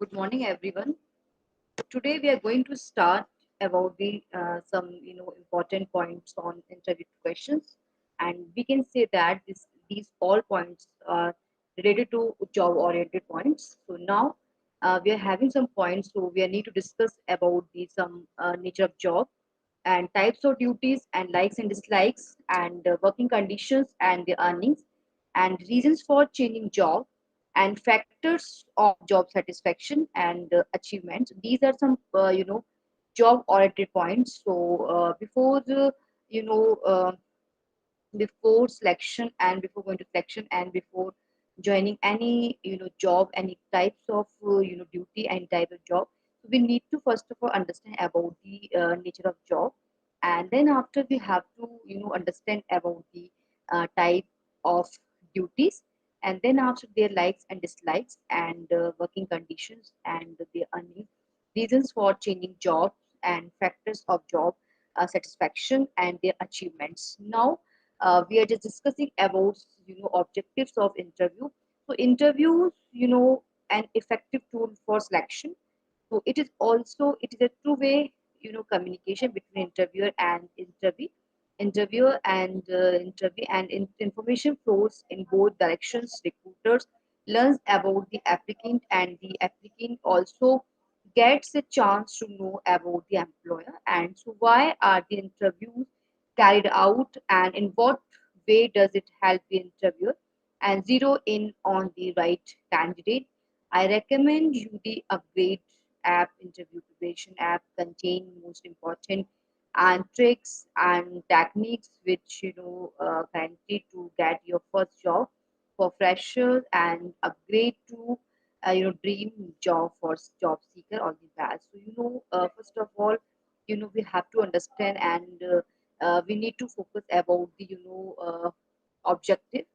Good morning, everyone. Today we are going to start about the some important points on interview questions, and we can say that these all points are related to job-oriented points. So now we are having some points, so we need to discuss about the some nature of job and types of duties and likes and dislikes and working conditions and the earnings and reasons for changing job and factors of job satisfaction and achievements. These are some job oriented points. So before the you know before selection and before going to selection and before joining any job, any types of duty and type of job, so we need to first of all understand about the nature of job, and then after we have to understand about the type of duties, and then after their likes and dislikes and working conditions and their earning reasons for changing jobs and factors of job satisfaction and their achievements. Now we are just discussing about objectives of interview. So interviews, an effective tool for selection. So it is a two-way communication between interviewer and interview, and information flows in both directions. Recruiters learns about the applicant, and the applicant also gets a chance to know about the employer. And so why are the interviews carried out, and in what way does it help the interviewer, and zero in on the right candidate. I recommend you the Upgrade app. Interview preparation app contain most important and tricks and techniques which guarantee to get your first job for freshers and upgrade to dream job for job seeker or the best. So first of all, we have to understand, and we need to focus about the objective.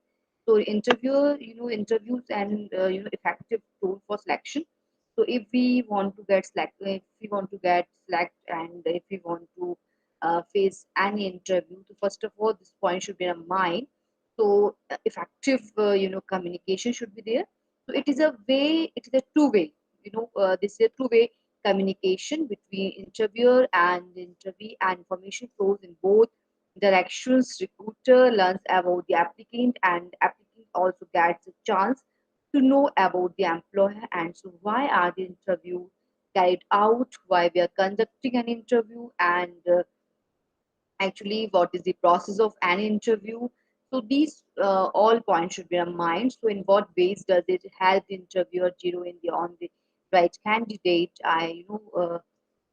So interviews and effective tool for selection. So if we want to get if we want to get select, and if we want to face any interview, so first of all this point should be in our mind. So effective communication should be there. So it is a two-way, this is a two-way communication between interviewer and the interview, and information flows in both directions. Recruiter learns about the applicant, and applicant also gets a chance to know about the employer. And so why are the interview carried out, why we are conducting an interview, and actually what is the process of an interview. So these all points should be in mind. So in what ways does it help the interviewer zero in the on the right candidate?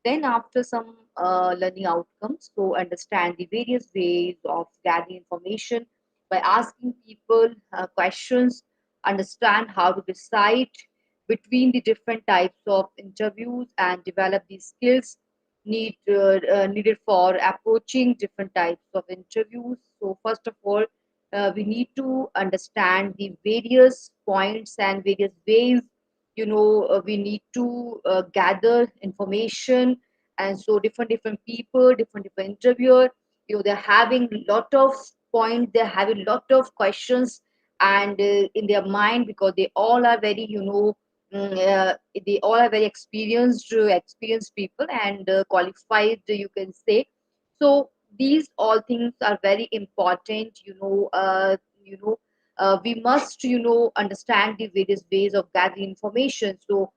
Then after some learning outcomes, so understand the various ways of gathering information by asking people questions, understand how to decide between the different types of interviews, and develop the skills needed for approaching different types of interviews. So first of all, we need to understand the various points and various ways. We need to gather information, and so different people, different interviewer, they're having lot of points, they're having lot of questions, and in their mind, because they all are very they all are very experienced people and qualified, you can say. So these all things are very important. We must understand the various ways of gathering information. So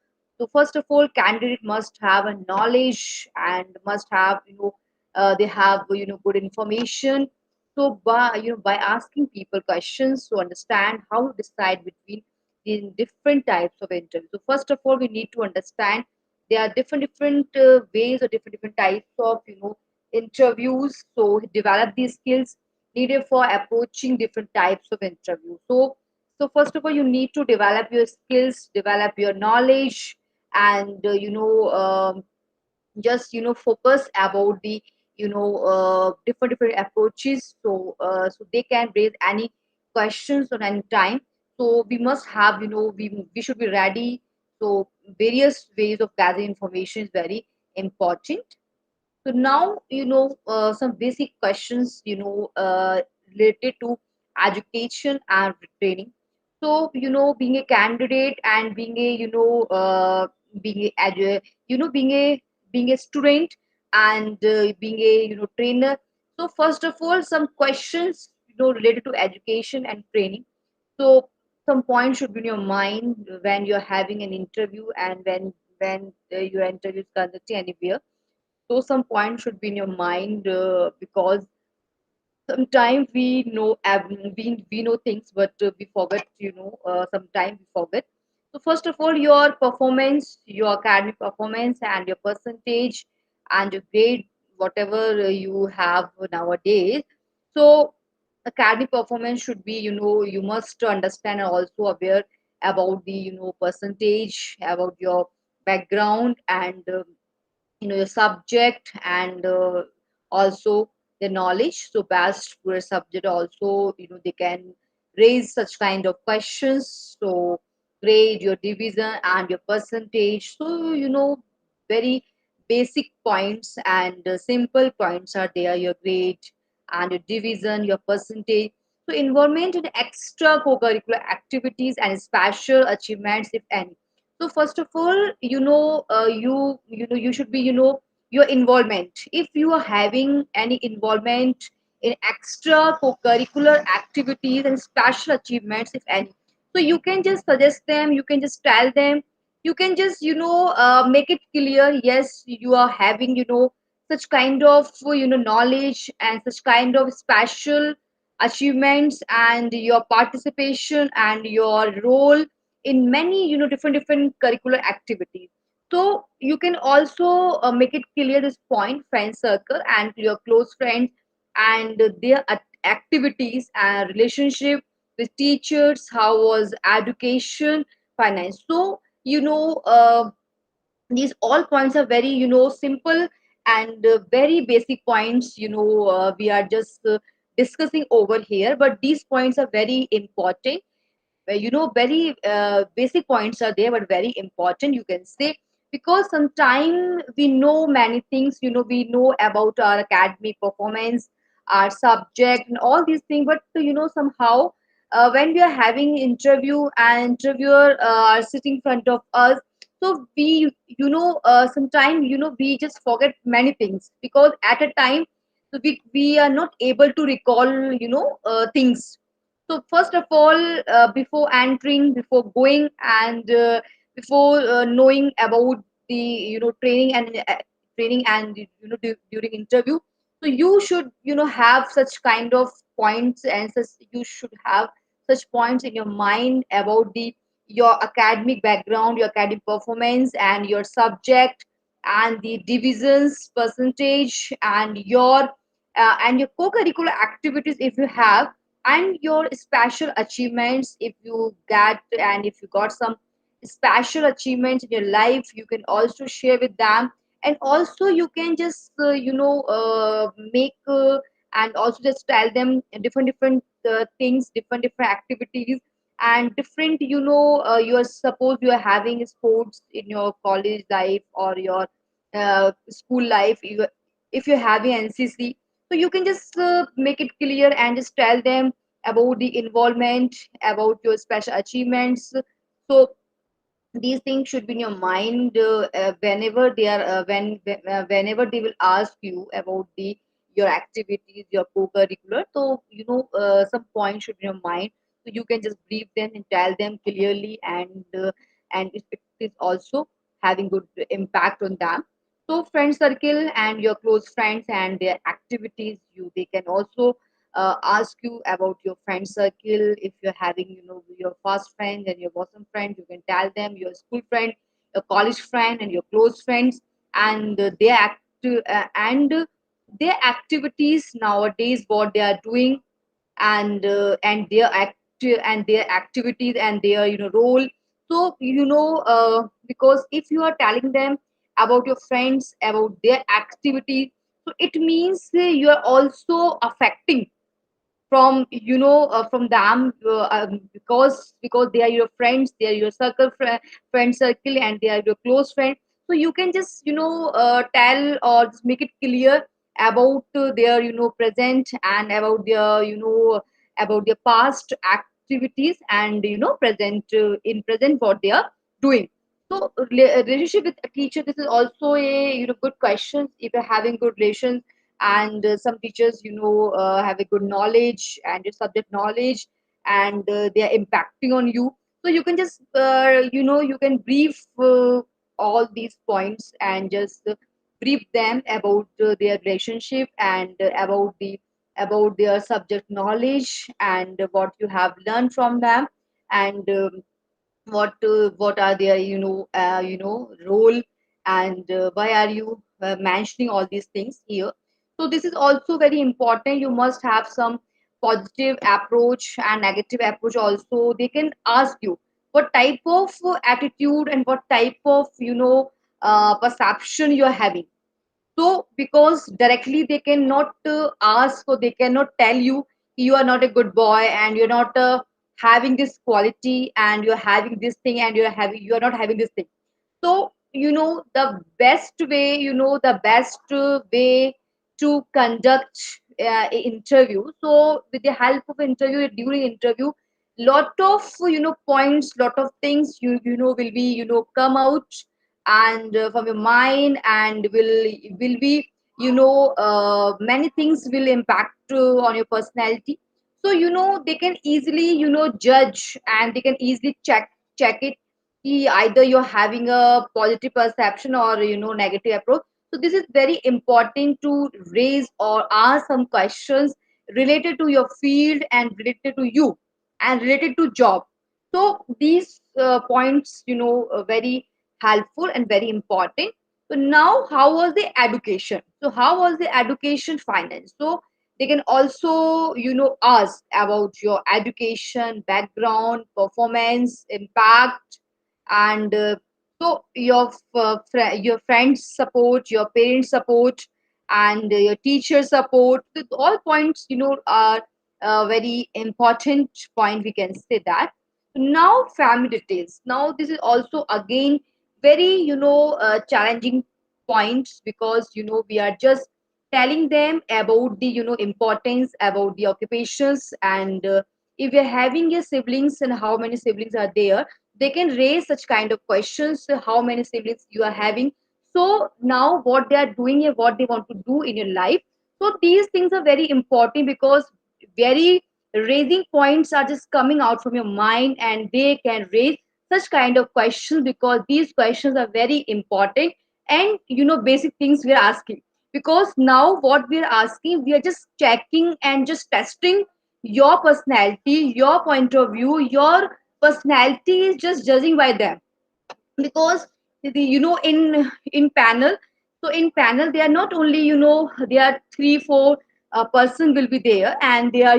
first of all, candidate must have a knowledge and must have they have good information. So by asking people questions to understand how to decide between the different types of interviews. So first of all, we need to understand there are different ways or different types of interviews. So develop these skills needed for approaching different types of interviews. So first of all, you need to develop your skills, develop your knowledge, and just focus about the different approaches. So they can raise any questions on any time. So we must have we should be ready. So various ways of gathering information is very important. So now some basic questions related to education and training. So being a candidate and being a being being a student, and being a trainer. So first of all, some questions related to education and training. So some points should be in your mind when you're having an interview, and when your interview is conducted anywhere. So some points should be in your mind, because sometimes we know things, but we forget. Sometimes we forget. So first of all, your performance, your academic performance, and your percentage, and your grade, whatever you have nowadays. So academic performance should be, you must understand and also aware about the percentage, about your background, and your subject, and also the knowledge. So best for a subject also, they can raise such kind of questions. So grade, your division, and your percentage. So very basic points and simple points are there: your grade and your division, your percentage. So involvement in extra co-curricular activities and special achievements, if any. So first of all, you should be, your involvement. If you are having any involvement in extra co-curricular activities and special achievements, if any, so you can just suggest them, you can just tell them, you can just make it clear. Yes, you are having such kind of knowledge and such kind of special achievements, and your participation and your role in many different curricular activities. So you can also make it clear this point: friend circle and your close friends, and their activities and relationship with teachers, how was education, finance. So these all points are very simple and very basic points. We are just discussing over here, but these points are very important. Very basic points are there, but very important, you can say. Because sometimes we know many things, we know about our academic performance, our subject, and all these things, but somehow when we are having interview and interviewer are sitting in front of us, so we sometimes we just forget many things, because at a time, so we are not able to recall things. So first of all, before entering, before going, and before knowing about the training, and during interview, so you should have such kind of points, and you should have such points in your mind about the your academic background, your academic performance, and your subject, and the divisions percentage, and your co-curricular activities if you have, and your special achievements if you get, and if you got some special achievements in your life, you can also share with them. And also you can just make and also just tell them different things, different activities, and different you are, suppose you are having sports in your college life or your school life. If you're having NCC, so you can just make it clear and just tell them about the involvement, about your special achievements. So these things should be in your mind whenever they are whenever they will ask you about the your activities, your co-curricular. So some points should be in your mind, so you can just brief them and tell them clearly, and it is also having good impact on them. So friend circle and your close friends and their activities, they can also ask you about your friend circle. If you're having your fast friends and your bosom friends, you can tell them your school friend, your college friend, and your close friends, and and their activities nowadays, what they are doing, and their activities and their role. So because if you are telling them about your friends, about their activity, so it means you are also affecting from from them, because they are your friends, they are your friend circle, and they are your close friend. So you can just tell or just make it clear about their present, and about their about their past activities, and present in present what they are doing. So relationship with a teacher, this is also a good question. If you're having good relations, and some teachers have a good knowledge and your subject knowledge, and they are impacting on you, so you can just you can brief all these points and just brief them about their relationship, and about their subject knowledge, and what you have learned from them, and what are their role, and why are you mentioning all these things here. So this is also very important. You must have some positive approach and negative approach also. They can ask you what type of attitude and what type of perception you are having. So because directly they cannot ask, or they cannot tell you you are not a good boy, and you're not having this quality, and you're having this thing, and you are not having this thing. So the best way, the best way to conduct a interview. So with the help of interview, during interview, lot of points, lot of things will be come out, and from your mind, and will be many things will impact on your personality. So they can easily judge, and they can easily check it. Either you're having a positive perception or negative approach. So this is very important to raise or ask some questions related to your field, and related to you, and related to job. So these points very helpful and very important. So now, how was the education? So how was the education finance? So they can also ask about your education background, performance, impact, and so your friends support, your parents support, and your teacher support. So all points are very important point, we can say that. Now family details. Now this is also again very challenging points, because we are just telling them about the importance about the occupations, and if you're having a siblings and how many siblings are there, they can raise such kind of questions. How many siblings you are having, so now what they are doing and what they want to do in your life. So these things are very important, because very raising points are just coming out from your mind, and they can raise such kind of questions, because these questions are very important, and basic things we are asking. Because now what we are asking, we are just checking and just testing your personality, your point of view. Your personality is just judging by them, because in panel. So in panel, they are not only there are 3 4 person will be there, and they are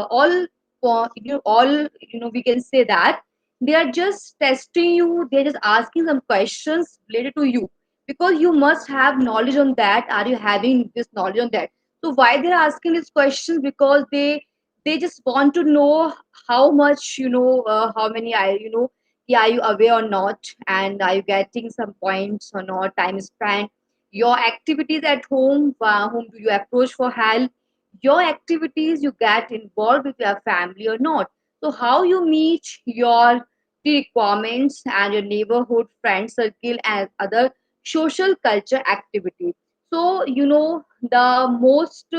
all for all we can say that they are just testing you. They're just asking some questions related to you, because you must have knowledge on that. Are you having this knowledge on that? So why they're asking these questions? Because they just want to know how much how many I yeah, are you aware or not, and are you getting some points or not, time spent, your activities at home, whom do you approach for help, your activities you get involved with your family or not. So how you meet your the requirements, and your neighborhood friend circle, and other social culture activities. So the most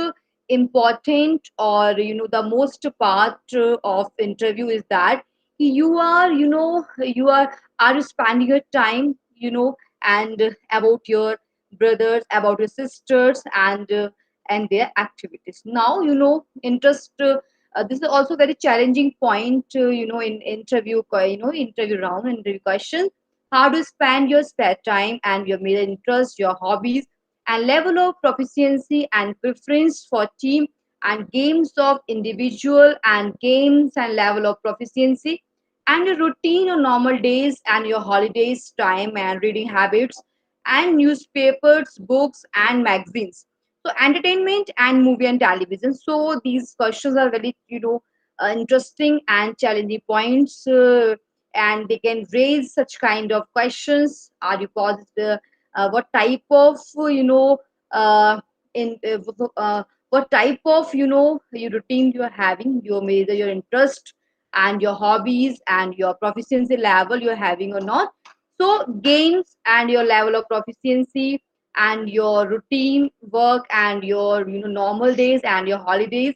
important, or the most part of interview is that you are are you spending your time and about your brothers, about your sisters, and their activities. Now interest this is also very challenging point in interview interview round, interview question. How to spend your spare time, and your major interest, your hobbies, and level of proficiency and preference for team and games of individual and games, and level of proficiency, and your routine on normal days and your holidays time, and reading habits, and newspapers, books, and magazines. So entertainment and movie and television. So these questions are very interesting and challenging points, and they can raise such kind of questions. Are you positive? What type of uh, in what type of your routine you are having, your major, your interest, and your hobbies, and your proficiency level you're having or not. So games and your level of proficiency and your routine work and your normal days and your holidays.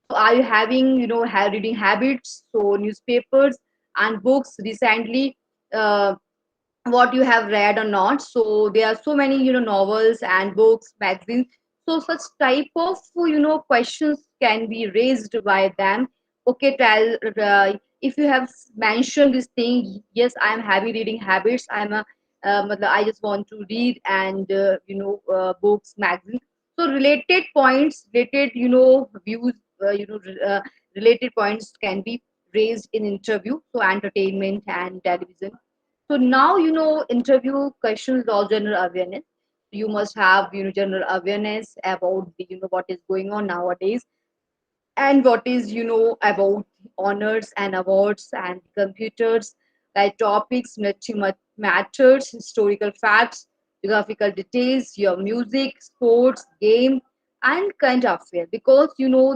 So are you having reading habits? So newspapers and books recently. What you have read or not. So there are so many novels and books, magazines. So such type of questions can be raised by them. Okay, tell if you have mentioned this thing. Yes, I am having reading habits. I just want to read and books, magazines. So related points, related views, related points can be raised in interview. So entertainment and television. So now interview questions all general awareness. You must have general awareness about the what is going on nowadays, and what is about honors and awards and computers, like topics matters, historical facts, geographical details, your music, sports, game, and current affair, because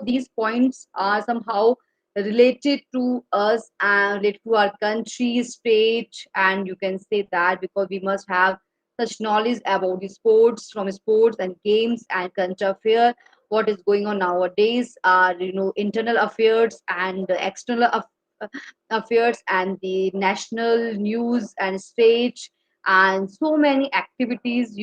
these points are somehow related to us and related to our country, state, and you can say that because we must have such knowledge about the sports, from sports and games and current affair. What is going on nowadays are internal affairs and the external affairs and the national news and stage, and so many activities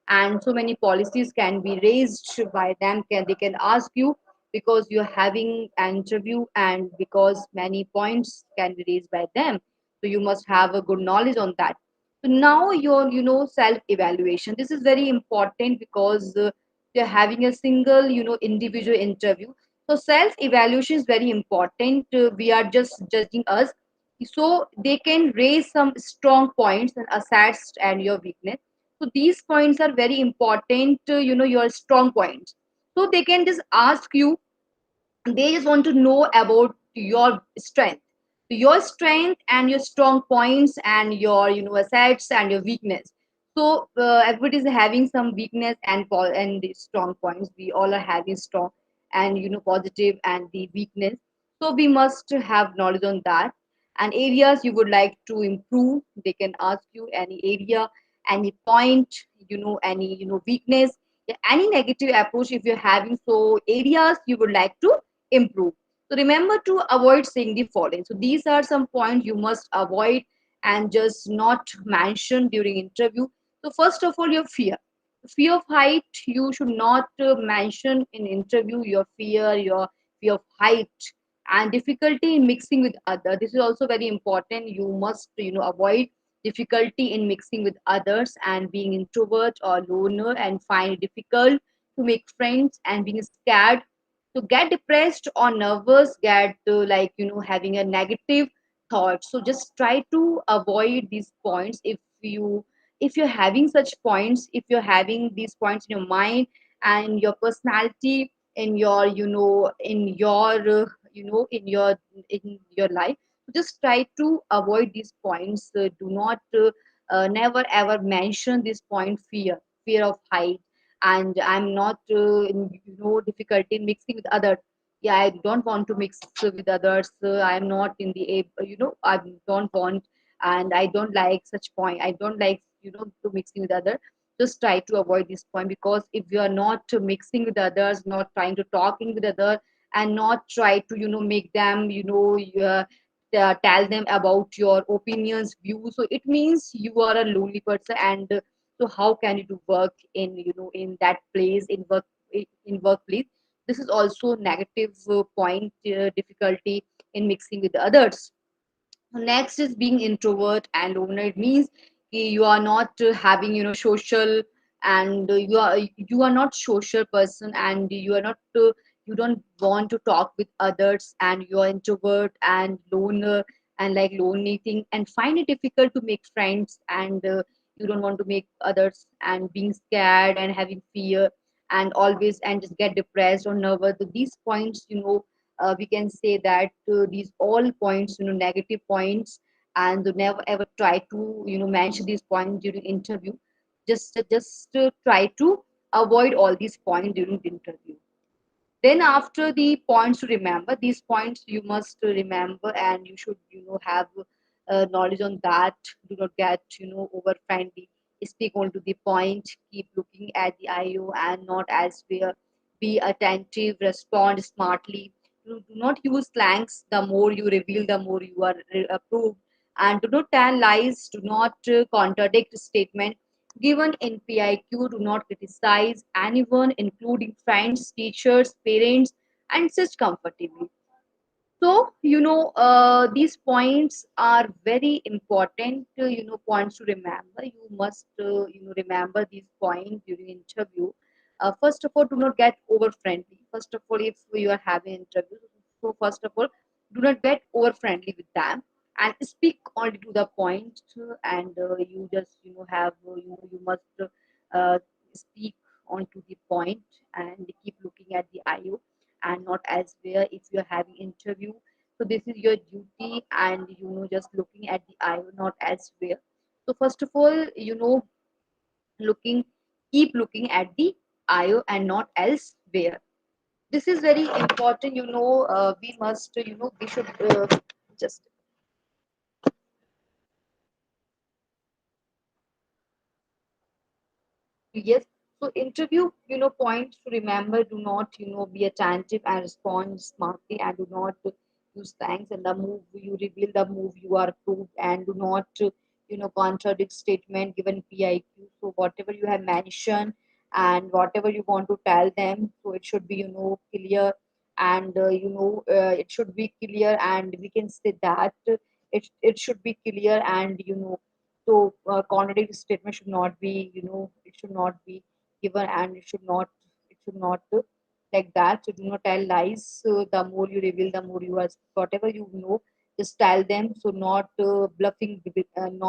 and so many policies can be raised by them. They can ask you because you're having an interview, and because many points can be raised by them. So you must have a good knowledge on that. So now your self evaluation, this is very important because you're having a single individual interview. So self evaluation is very important. We are just judging us, so they can raise some strong points and assets and your weakness. So these points are very important, your strong points. So they can just ask you, they just want to know about your strength and your strong points and your assets and your weakness. So everybody is having some weakness and the strong points. We all are having strong and positive and the weakness. So we must have knowledge on that. And areas you would like to improve, they can ask you any area, any point, any weakness, yeah, any negative approach if you're having. So areas you would like to improve. So remember to avoid saying the following. So these are some points you must avoid and just not mention during interview. So first of all, your fear of height. You should not mention in interview your fear of height, and difficulty in mixing with other. This is also very important. You must avoid difficulty in mixing with others and being introvert or loner and find it difficult to make friends and being scared to get depressed or nervous, get like having a negative thought. So just try to avoid these points. If you're having such points, if you're having these points in your mind and your personality, in your in your life, so just try to avoid these points. Do not never ever mention this point, fear of height, and I'm not difficulty in mixing with others. Yeah, I don't want to mix with others. I'm not in the I don't want, and I don't like such point. I don't like to mixing with others. Just try to avoid this point, because if you are not mixing with others, not trying to talking with others, and not try to make them tell them about your opinions, views, so it means you are a lonely person. And so how can you do work in in that place, in workplace? This is also negative point, difficulty in mixing with others. Next is being introvert and loner. It means you are not having social, and you are not social person, and you don't want to talk with others, and you are introvert and loner and like lonely thing, and find it difficult to make friends, and you don't want to make others, and being scared and having fear and always and just get depressed or nervous. So these points, we can say that these all points, negative points, and never ever try to mention these points during interview. Just try to avoid all these points during the interview. Then after the points to remember, these points you must remember, and you should have knowledge on that. Do not get over friendly. Speak on to the point. Keep looking at the IO and not elsewhere. Be attentive. Respond smartly. Do not use slangs. The more you reveal, the more you are approved. And do not tell lies. Do not contradict statement given in PIQ. Do not criticize anyone, including friends, teachers, parents, and sit comfortably. So, these points are very important, points to remember. You must, remember these points during interview. First of all, do not get over friendly. First of all, if you are having interview, so first of all, do not get over friendly with them and speak only to the point. And you just, have, you must speak on to the point and keep looking at the IO and not elsewhere if you're having interview. So this is your duty and just looking at the IO, not elsewhere. So first of all, looking keep looking at the IO and not elsewhere. This is very important. We must, we should just yes. So interview, points to remember, do not, be attentive and respond smartly and do not use thanks and the move you reveal the move you are approved and do not, contradict statement given PIQ. So whatever you have mentioned and whatever you want to tell them, so it should be, clear and, it should be clear and we can say that it should be clear and, so contradictory statement should not be, it should not be given and it should not like that. So do not tell lies. So the more you reveal, the more you are whatever just tell them. So not bluffing with them.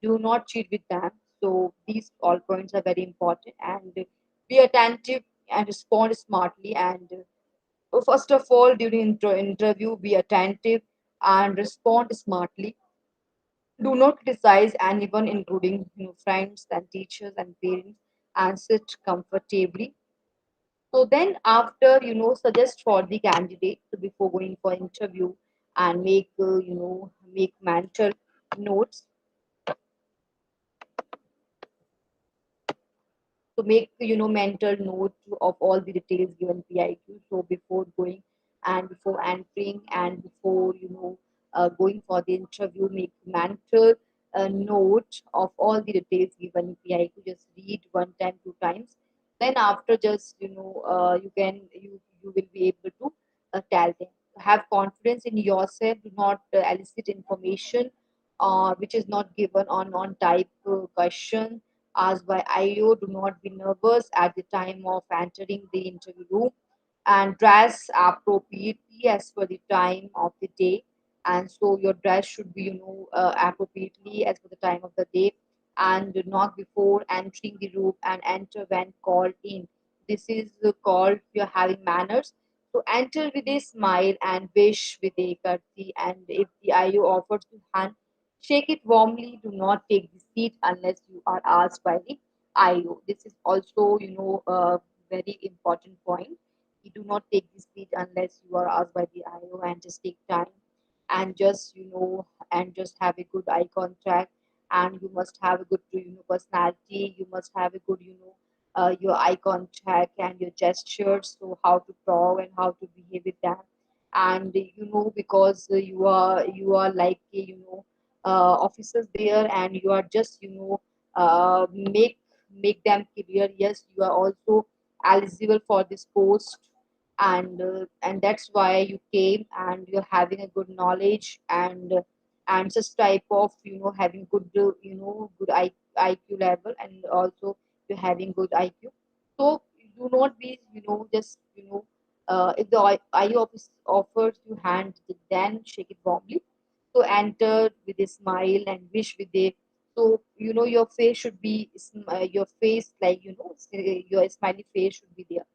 Do not cheat with them. So these all points are very important and be attentive and respond smartly and first of all during interview be attentive and respond smartly. Do not criticize anyone, including friends and teachers and parents, and sit comfortably. So then, after suggest for the candidate so before going for interview and make mental notes. So make mental note of all the details given PIQ. So before going and before entering and before going for the interview, make mental note of all the details given in PIQ. Just read one time, two times. Then after just you will be able to tell them. Have confidence in yourself. Do not elicit information which is not given on type question asked by IO. Do not be nervous at the time of entering the interview room and dress appropriately as per the time of the day. And so your dress should be, appropriately as per the time of the day. And do knock before entering the room and enter when called in. This is called you're having manners. So enter with a smile and wish with a courtesy. And if the IO offers to hand, shake it warmly. Do not take the seat unless you are asked by the IO. This is also, a very important point. You do not take the seat unless you are asked by the IO and just take time and just, and just have a good eye contact and you must have a good, personality. You must have a good, your eye contact and your gestures. So how to talk and how to behave with them. And, because you are like, officers there and you are just make them clear yes you are also eligible for this post and that's why you came and you're having a good knowledge and such type of having good good IQ level and also you're having good IQ. So do not be just if the IU office offers you hand then shake it warmly. So enter with a smile and wish with a so your face should be your face like your smiley face should be there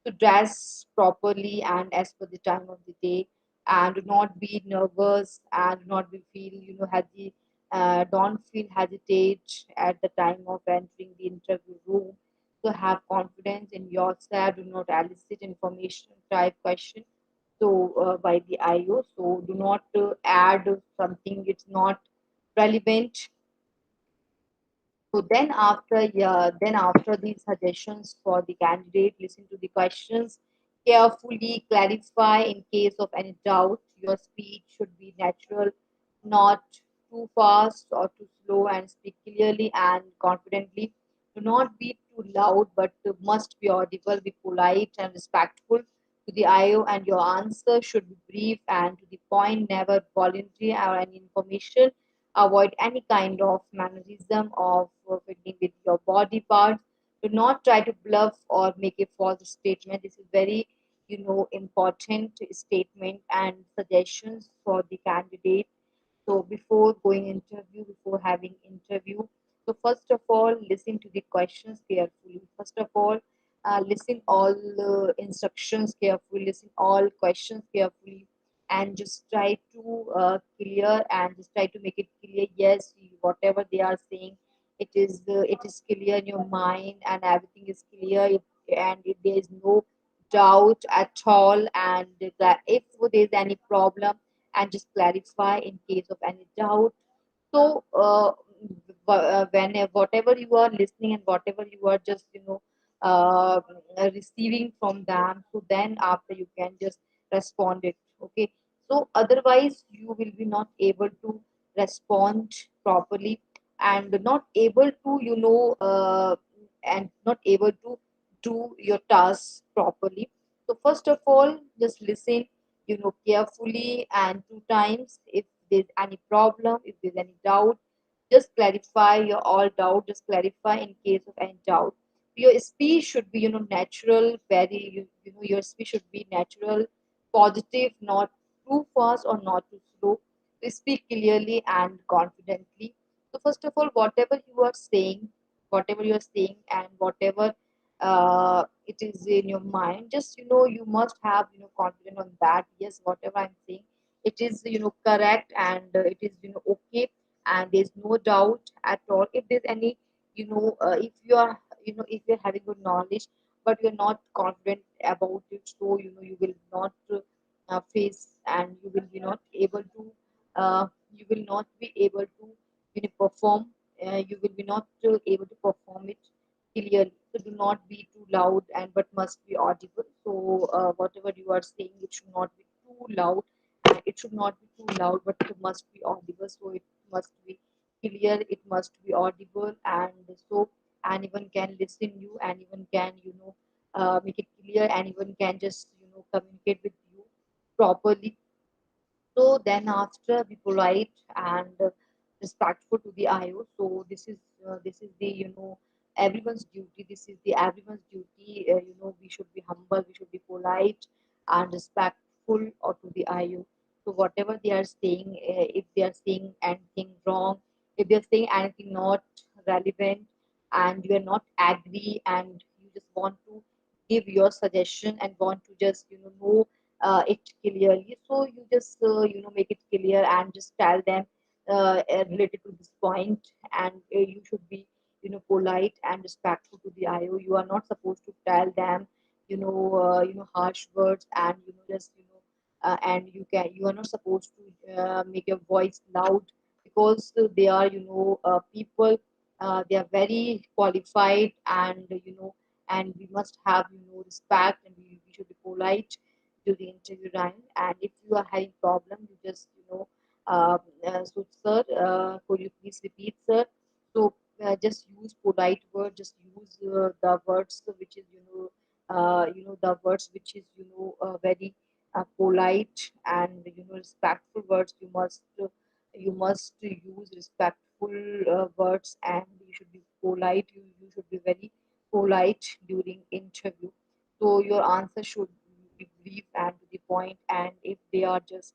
to dress properly and as per the time of the day and do not be nervous and do not be feel don't feel hesitate at the time of entering the interview room. So have confidence in yourself. Do not elicit information type question by the IO. So do not add something it's not relevant. So then after these suggestions for the candidate, listen to the questions carefully, clarify in case of any doubt. Your speech should be natural, not too fast or too slow, and speak clearly and confidently. Do not be too loud, but must be audible. Be polite and respectful to the IO, and your answer should be brief and to the point, never voluntary or any information. Avoid any kind of mannerism of fiddling with your body parts. Do not try to bluff or make a false statement. This is very, important statement and suggestions for the candidate. So before going interview, before having interview, so first of all, listen to the questions carefully. First of all, listen all instructions carefully. Listen all questions carefully, and just try to clear and just try to make it clear. Yes, whatever they are saying, it is clear in your mind, and everything is clear. And if there is no doubt at all, and that if there is any problem, and just clarify in case of any doubt. So when whatever you are listening and whatever you are just uh, receiving from them, so then after you can just respond it. Okay, so otherwise you will be not able to respond properly, and not able to and not able to do your tasks properly. So first of all, just listen, carefully, and two times. If there's any problem, if there's any doubt, just clarify your all doubt. Just clarify in case of any doubt. Your speech should be, natural. Very, your speech should be natural, positive, not too fast or not too slow. Speak clearly and confidently. So first of all, whatever you are saying, and whatever it is in your mind, just you must have confidence on that. Yes, whatever I'm saying, it is correct, and it is okay, and there's no doubt at all. If there's any if you are if you're having good knowledge, but you're not confident about it, so you will not face, and you will be not able to you will not be able to perform. You will be not able to perform it clearly. So do not be too loud, and but must be audible. So whatever you are saying, it should not be too loud, and it should not be too loud, but it must be audible. So it must be clear, it must be audible, and so anyone can listen you, anyone can make it clear, anyone can just communicate with you properly. So then after, be polite and respectful to the IO. So this is the everyone's duty. This is the everyone's duty. We should be humble. We should be polite and respectful or to the IO. So whatever they are saying, if they are saying anything wrong, if they are saying anything not relevant, and you are not agree, and you just want to give your suggestion and want to just know it clearly, so you just make it clear and just tell them related to this point. And you should be polite and respectful to the IO. You are not supposed to tell them harsh words, and just and you are not supposed to make your voice loud, because they are people, they are very qualified, and and we must have respect, and we should be polite to the interview round. And if you are having problem, you just so sir, could you please repeat, sir? So just use polite word, just use the words which is the words which is very polite, and respectful words. You must use respectful words, and you should be polite. You should be very polite during interview. So your answer should be brief and to the point. And if they are just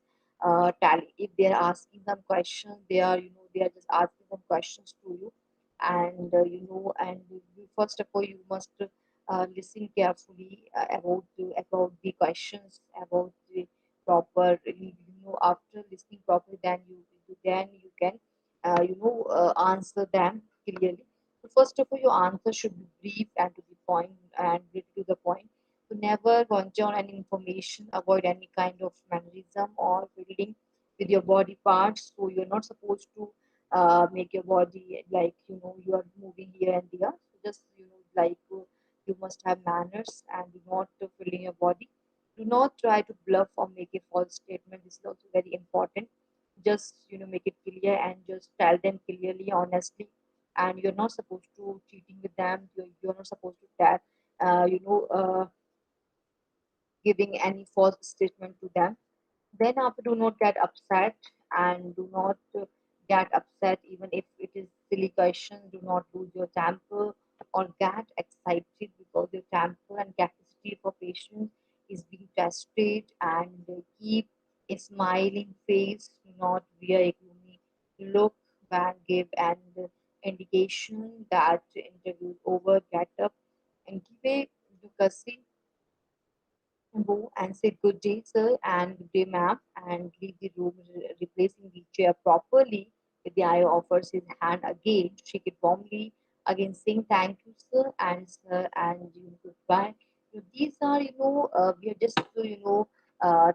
if they are asking some questions, they are just asking some questions to you, and first of all, you must listen carefully about the questions, about the proper. After listening properly, then you can answer them clearly. So first of all, your answer should be brief and to the point, and get to the point. So never venture on any information, avoid any kind of mannerism or building with your body parts. So you're not supposed to make your body like you are moving here and there. So just like you must have manners and do not fill in your body. Do not try to bluff or make a false statement. This is also very important. Just make it clear and just tell them clearly, honestly. And you're not supposed to cheating with them. You're not supposed to tell giving any false statement to them. Then after, do not get upset and do not get upset even if it is silly question. Do not lose your temper or get excited because your temper and capacity for patience is being tested. And keep a smiling face. Do not wear a gloomy look when give an indication that interview is over. Get up and give a courtesy, go and say good day, sir, and good day, ma'am, and leave the room, replacing the chair properly. If the IO offers his hand again, shake it warmly, again saying thank you, sir, and sir, and goodbye. These are, we are just,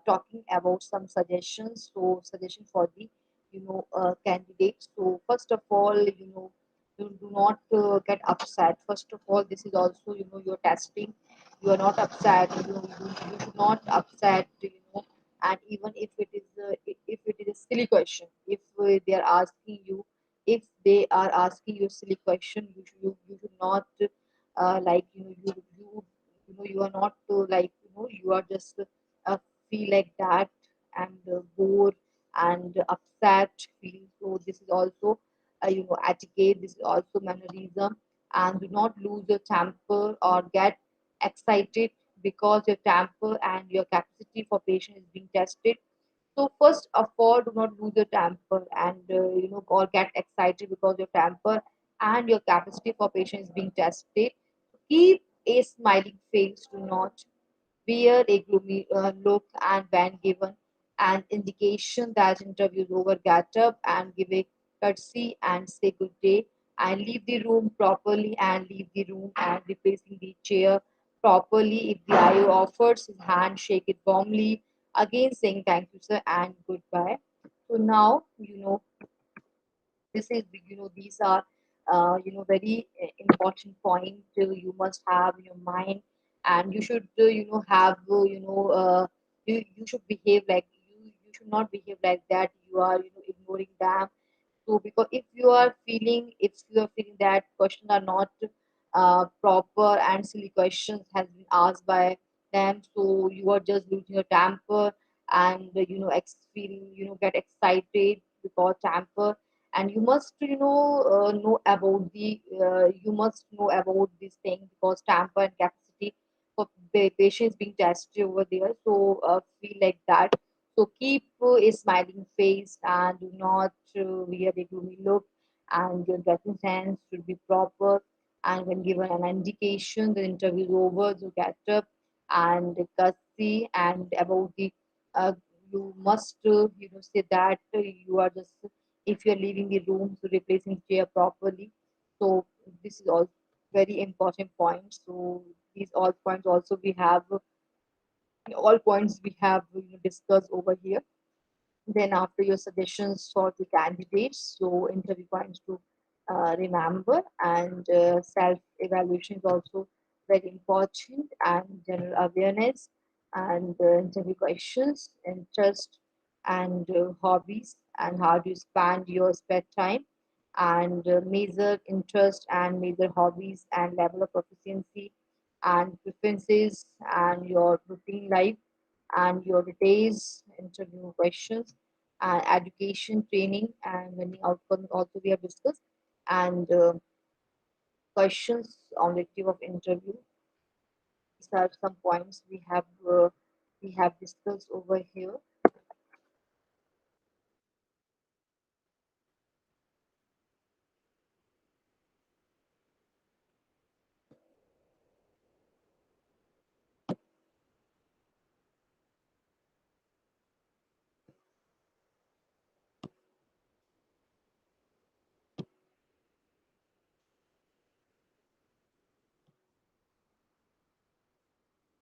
talking about some suggestions. So, suggestion for the, candidates. So, first of all, do not get upset. First of all, this is also, you're testing. You are not upset. You should not upset. And even if it is if it is a silly question, if they are asking you, if they are asking you a silly question, you should not like you are not like you are just feel like that and bored and upset feel. So this is also etiquette. This is also mannerism. And do not lose your temper or get excited because your temper and your capacity for patience is being tested. So first of all, do not lose your temper and or get excited because your temper and your capacity for patience is being tested. Keep a smiling face. Do not wear a gloomy look, and when given an indication that interview is over, get up and give a courtesy and say good day and leave the room properly and leave the room and replacing the chair properly. If the IO offers his hand, shake it warmly, again saying thank you, sir, and goodbye. So now, this is these are very important point you must have in your mind. And you should have you should behave like you should not behave like that you are ignoring them. So because if you are feeling that questions are not proper and silly questions has been asked by them, so you are just losing your temper and get excited because temper. And you must you must know about this thing because temper and capacity for patients being tested over there. So feel like that. So keep a smiling face and do not wear a gloomy look, and your dressing sense should be proper. And when given an indication the interview is over, so get up and courtesy and about the uh, you must say that you are just if you're leaving the room, so replacing chair properly. So this is all very important points. So these all points also we have all points we have discussed over here. Then after your suggestions for the candidates, so interview points to remember, and self-evaluation is also very important, and general awareness, and interview questions, interest, and hobbies, and how do you spend your spare time, and measure interest and measure hobbies and level of proficiency and preferences and your routine life and your details, interview questions, and education, training, and learning outcomes also we have discussed, and questions on the tip of interview. These are some points we have discussed over here.